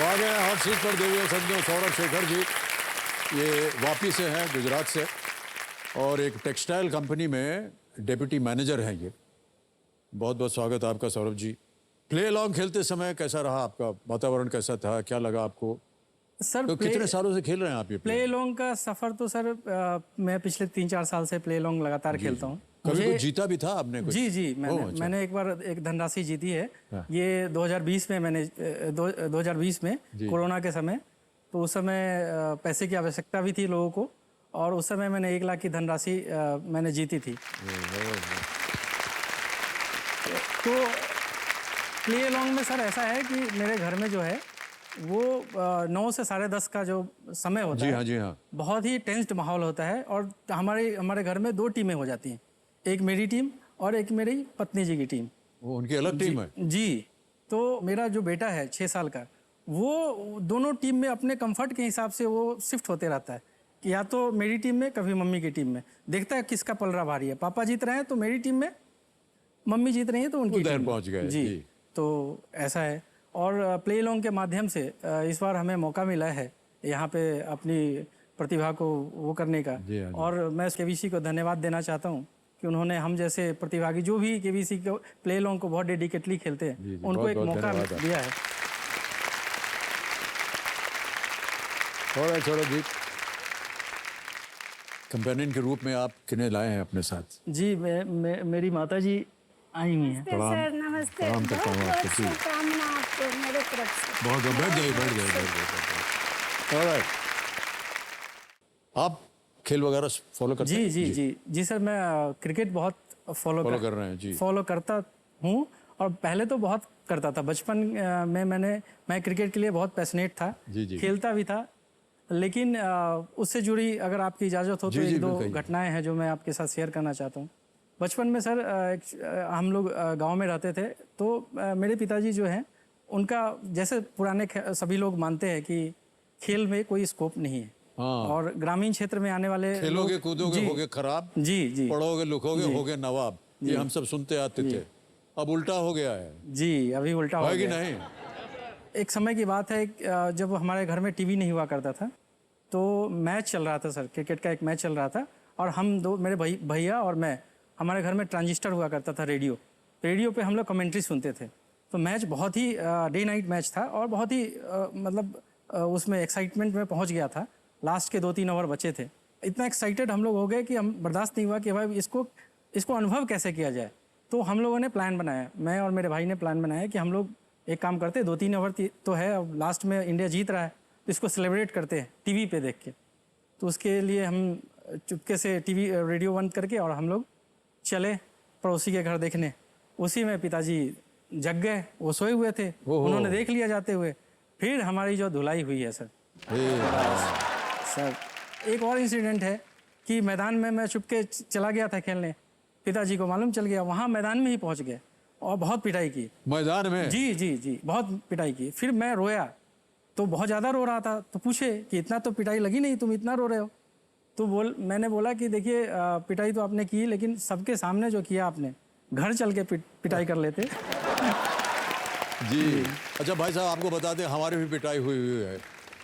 तो आ गए hot seat पर देवी संजय सौरभ शेखर जी। ये वापी से हैं, गुजरात से, और एक टेक्सटाइल कंपनी में डेप्यूटी मैनेजर हैं ये। बहुत बहुत स्वागत आपका सौरभ जी। प्ले अलॉन्ग खेलते समय कैसा रहा आपका, वातावरण कैसा था, क्या लगा आपको? सर तो कितने सालों से खेल रहे हैं आप ये प्ले लॉन्ग का सफर? तो सर मैं पिछले 3-4 साल से प्ले लॉन्ग लगातार खेलता हूँ। कभी कुछ जीता भी था आपने कुछ? जी मैंने एक बार एक धनराशि जीती है। ये 2020 में मैंने 2020 में कोरोना के समय, तो उस समय पैसे की आवश्यकता भी थी लोगों को, और उस समय मैंने 1 लाख की धनराशि मैंने जीती थी। तो प्ले लॉन्ग में सर ऐसा है कि मेरे घर में जो है वो 9 से 10:30 का जो समय होता है, जी हाँ, बहुत ही टेंस्ड माहौल होता है। और हमारे घर में 2 टीमें हो जाती हैं, एक मेरी टीम और एक मेरी पत्नी जी की टीम। वो उनकी अलग टीम है जी। तो मेरा जो बेटा है 6 साल का, वो दोनों टीम में अपने कंफर्ट के हिसाब से वो शिफ्ट होते रहता है कि या तो मेरी टीम में, कभी मम्मी की टीम में। देखता है किसका पलड़ा भारी है, पापा जीत रहे हैं तो मेरी टीम में, मम्मी जीत रही है तो उनकी टीम पहुंच गए। जी, तो ऐसा है। और प्ले लॉन्ग के माध्यम से इस बार हमें मौका मिला है यहाँ पे अपनी प्रतिभा को वो करने का। और मैं केबीसी को धन्यवाद देना चाहता हूँ कि उन्होंने हम जैसे प्रतिभागी, जो भी केबीसी को प्ले लॉन्ग को बहुत डेडिकेटली खेलते हैं, उनको एक मौका दिया है। और छोड़ो जी, कंपेनियन के रूप में आप किन्हें लाए हैं अपने साथ? जी, मेरी माता जी आई हुई हैं। सर नमस्ते। प्रणाम करता हूँ आपको। शुभकामना आपको मेरे तरफ से। बहुत बैठ जाइए। ऑलराइट, आप खेल वगैरह फॉलो करते हैं? जी सर, मैं क्रिकेट बहुत फॉलो कर रहे हैं जी। फॉलो करता हूँ, और पहले तो बहुत करता था। बचपन में मैं क्रिकेट के लिए बहुत पैशनेट था। खेलता भी था। लेकिन उससे जुड़ी अगर आपकी इजाज़त हो तो 1-2 घटनाएं हैं जो मैं आपके साथ शेयर करना चाहता हूँ। बचपन में सर हम लोग गांव में रहते थे, तो मेरे पिताजी जो हैं, उनका जैसे पुराने सभी लोग मानते हैं कि खेल में कोई स्कोप नहीं है। और ग्रामीण क्षेत्र में आने वाले खेलोगे कूदोगे होगे खराब, जी पढ़ोगे लिखोगे होगे नवाब, ये हम सब सुनते आते थे। अब उल्टा हो गया है जी, अभी उल्टा हो गया नहीं। एक समय की बात है जब हमारे घर में टीवी नहीं हुआ करता था, तो मैच चल रहा था सर, क्रिकेट का एक मैच चल रहा था, और हम दो, मेरे भैया और मैं, हमारे घर में ट्रांजिस्टर हुआ करता था, रेडियो पे हम लोग कमेंट्री सुनते थे। तो मैच बहुत ही डे नाइट मैच था, और बहुत ही मतलब उसमें एक्साइटमेंट में पहुंच गया था। लास्ट के 2-3 ओवर बचे थे। इतना एक्साइटेड हम लोग हो गए कि हम बर्दाश्त नहीं हुआ कि भाई इसको अनुभव कैसे किया जाए। तो हम लोगों ने प्लान बनाया, मैं और मेरे भाई ने प्लान बनाया कि हम लोग एक काम करते, 2-3 ओवर तो है, अब लास्ट में इंडिया जीत रहा है, तो इसको सेलिब्रेट करते हैं टीवी पे देख के। तो उसके लिए हम चुपके से रेडियो बंद करके और हम लोग चले पड़ोसी के घर देखने। उसी में पिताजी जग गए, वो सोए हुए थे, उन्होंने देख लिया जाते हुए। फिर हमारी जो धुलाई हुई है सर, एक और इंसिडेंट है कि मैदान में मैं चुपके चला गया था खेलने, पिताजी को मालूम चल गया, वहाँ मैदान में ही पहुँच गए और बहुत पिटाई की मैदान में। जी, बहुत पिटाई की। फिर मैं रोया, तो बहुत ज़्यादा रो रहा था, तो पूछे कि इतना तो पिटाई लगी नहीं, तुम इतना रो रहे हो? तो मैंने बोला कि देखिए पिटाई तो आपने की, लेकिन सबके सामने जो किया आपने, घर चल के पिटाई कर लेते। जी। अच्छा भाई साहब, आपको बता दें हमारी भी पिटाई हुई है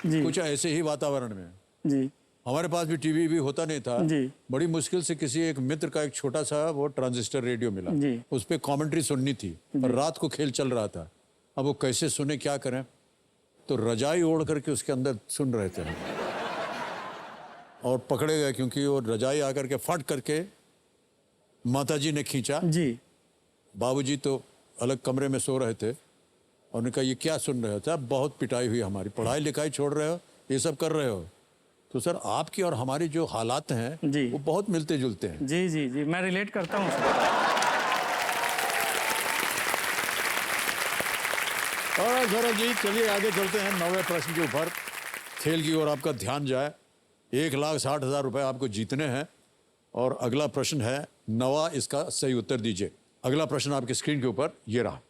जी, कुछ ऐसे ही वातावरण में जी। हमारे पास भी टीवी भी होता नहीं था जी। बड़ी मुश्किल से किसी एक मित्र का एक छोटा सा वो ट्रांजिस्टर रेडियो मिला जी। उस पर कॉमेंट्री सुननी थी, और रात को खेल चल रहा था। अब वो कैसे सुने, क्या करें, तो रजाई ओढ़ करके उसके अंदर सुन रहे थे और पकड़े गए, क्योंकि वो रजाई आकर के फट करके माताजी ने खींचा जी। बाबूजी तो अलग कमरे में सो रहे थे, और उन्होंने कहा ये क्या सुन रहे हो? था बहुत पिटाई हुई हमारी, पढ़ाई लिखाई छोड़ रहे हो, ये सब कर रहे हो। तो सर आपकी और हमारी जो हालात हैं जी, वो बहुत मिलते जुलते हैं। जी, मैं रिलेट करता हूँ। और सौरभ जी, चलिए आगे चलते हैं 9वें प्रश्न के ऊपर। खेल की ओर आपका ध्यान जाए। 1,60,000 रुपए आपको जीतने हैं, और अगला प्रश्न है 9वां, इसका सही उत्तर दीजिए। अगला प्रश्न आपकी स्क्रीन के ऊपर ये रहा।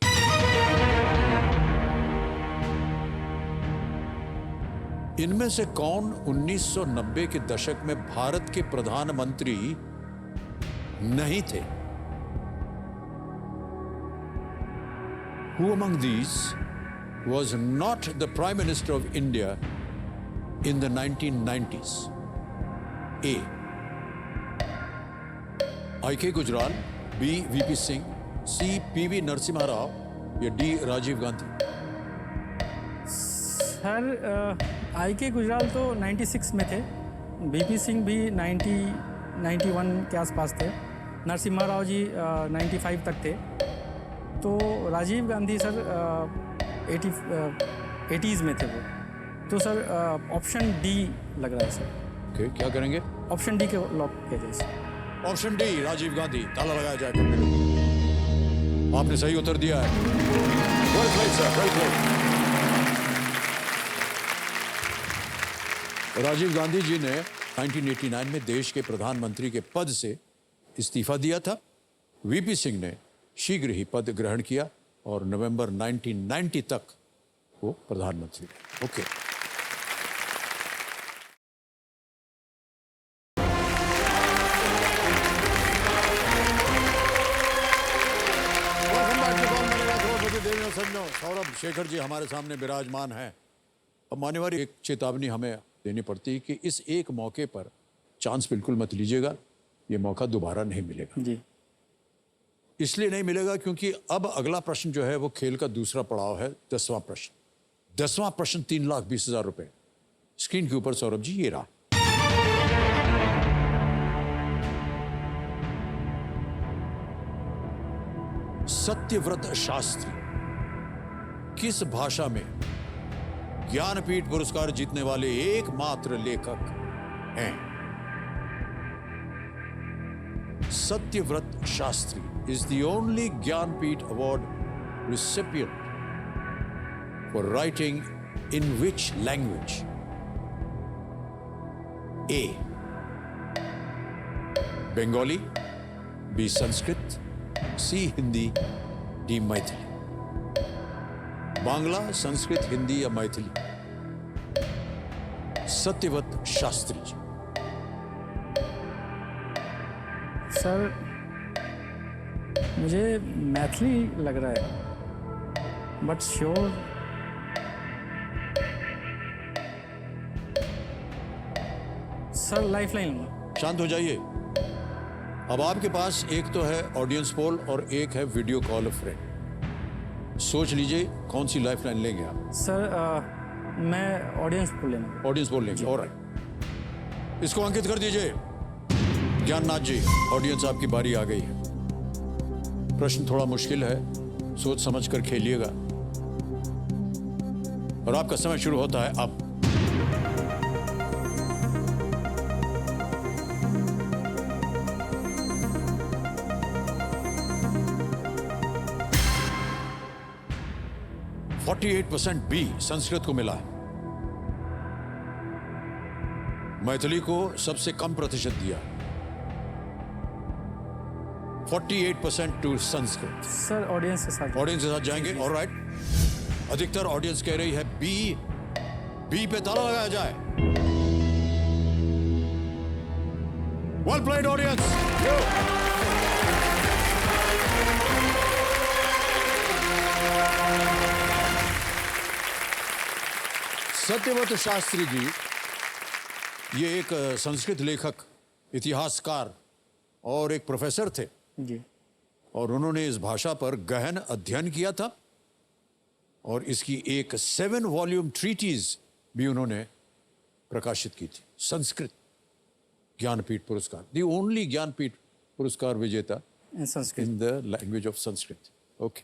इनमें से कौन 1990 के दशक में भारत के प्रधानमंत्री नहीं थे? Who among these was not the Prime Minister of India in the 1990s? A. I.K. Gujral, B. V.P. Singh, C. P.V. Narasimha Rao या D. Rajiv Gandhi? Sir I.K. Gujral तो 96 में थे, V.P. सिंह भी 91 के आसपास थे, नरसिम्हा राव जी 95 तक थे, तो राजीव गांधी सर 80s में थे वो। तो सर ऑप्शन डी लग रहा है सर। Okay, क्या करेंगे? ऑप्शन डी के लॉक कीजिए sir. Option D Rajiv Gandhi, ताला लगाया जाए करने को। आपने सही उत्तर दिया है। Well played, sir, well played. Rajiv Gandhi ji ने 1989 में देश के प्रधानमंत्री के पद से इस्तीफा दिया था। वीपी सिंह ने शीघ्र ही पद ग्रहण किया और नवंबर 1990 तक वो प्रधानमंत्री रहे। ओके। सौरभ शेखर जी हमारे सामने विराजमान हैं। अब मान्यवर एक चेतावनी हमें देनी पड़ती है कि इस एक मौके पर चांस बिल्कुल मत लीजिएगा, ये मौका दोबारा नहीं मिलेगा। जी इसलिए नहीं मिलेगा क्योंकि अब अगला प्रश्न जो है वो खेल का दूसरा पड़ाव है, 10वां प्रश्न। 10वां प्रश्न 3,20,000 रुपए स्क्रीन के ऊपर सौरभ जी ये रहा। सत्यव्रत शास्त्री किस भाषा में ज्ञानपीठ पुरस्कार जीतने वाले एकमात्र लेखक हैं? Satyavrat Shastri is the only Jnanpith Award recipient for writing in which language? A. Bengali, B. Sanskrit, C. Hindi, D. Maithili. Bangla, Sanskrit, Hindi या मैथिली? सत्यव्रत शास्त्री जी। सर मुझे मैथिली लग रहा है, बट श्योर सर लाइफलाइन। शांत हो जाइए। अब आपके पास एक तो है ऑडियंस पोल और एक है वीडियो कॉल अ फ्रेंड। सोच लीजिए कौन सी लाइफलाइन लेंगे आप? सर मैं ऑडियंस पोल लेंगे। ऑडियंस पोल लेंगे, ऑलराइट। इसको अंकित कर दीजिए। ज्ञाननाथ जी, ऑडियंस आपकी बारी आ गई है। प्रश्न थोड़ा मुश्किल है, सोच समझ कर खेलिएगा और आपका समय शुरू होता है अब। %48 बी संस्कृत को मिला है। मैथिली को सबसे कम प्रतिशत दिया, 48% टू संस्कृत। सर ऑडियंस के साथ। ऑडियंस के साथ जाएंगे, ऑलराइट। अधिकतर ऑडियंस कह रही है बी पे ताला लगाया जाए। Well played audience. Satyavrat Shastri ji ये एक संस्कृत लेखक, इतिहासकार और एक प्रोफेसर थे जी। और उन्होंने इस भाषा पर गहन अध्ययन किया था और इसकी एक 7 वॉल्यूम ट्रीटीज भी उन्होंने प्रकाशित की थी। संस्कृत ज्ञानपीठ पुरस्कार, द ओनली ज्ञानपीठ पुरस्कार विजेता Sanskrit in the language of Sanskrit. Okay.